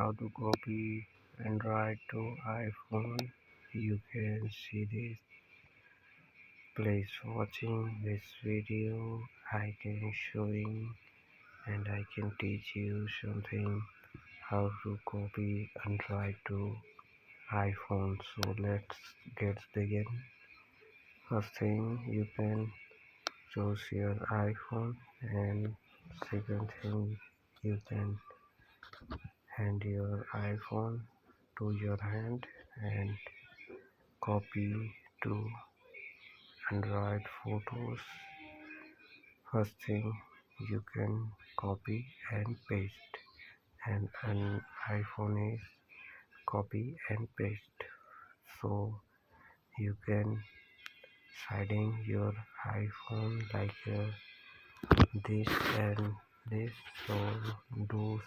how to copy Android to iPhone. You can see this. Please watching this video. I can showing and I can teach you something how to copy Android to iPhone. So let's get begin. First thing, you can choose your iPhone, and second thing, you can hand your iPhone to your hand and copy to Android photos. First thing, you can copy and paste, and an iPhone is copy and paste. So you can siding your iPhone like this and this. So those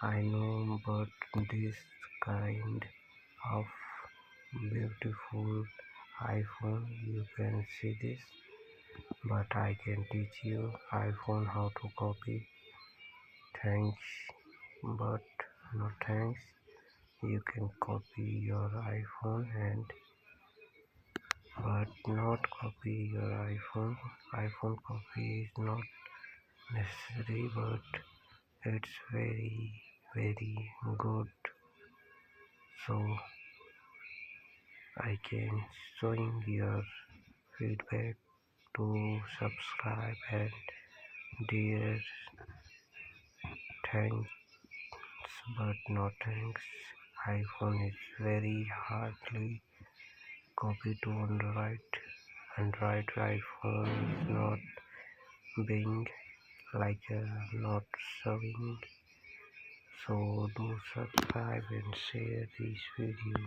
I know, but this kind of beautiful iPhone you can see this, but I can teach you iPhone how to copy. Thanks, but no thanks. You can copy your iPhone and but not copy your iPhone. iPhone copy is not necessary, but it's very good. So I can showing your feedback to subscribe and dear thanks, but no thanks. iPhone is very hardly copy to Android iPhone is not being like not showing. So do subscribe and share this video.